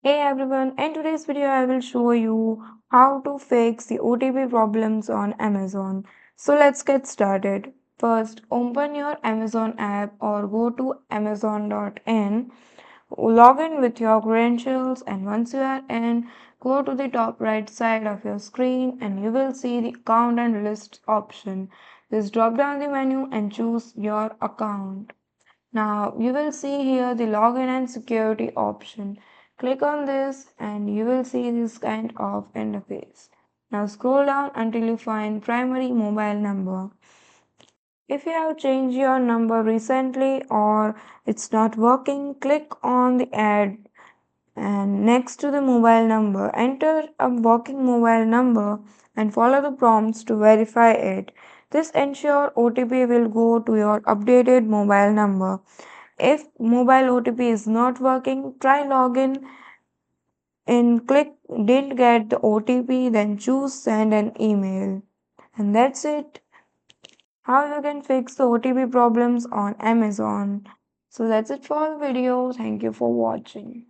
Hey everyone, in today's video I will show you how to fix the OTP problems on Amazon. So let's get started. First, open your Amazon app or go to amazon.in, log in with your credentials, and once you are in, go to the top right side of your screen and you will see the account and list option. Just drop down the menu and choose your account. Now you will see here the login and security option. Click on this and you will see this kind of interface. Now scroll down until you find primary mobile number. If you have changed your number recently or it's not working, click on the add and next to the mobile number, enter a working mobile number and follow the prompts to verify it. This ensure OTP will go to your updated mobile number. If mobile OTP is not working, try login and click didn't get the OTP, then choose send an email. And that's it. How you can fix the OTP problems on Amazon. So that's it for the video. Thank you for watching.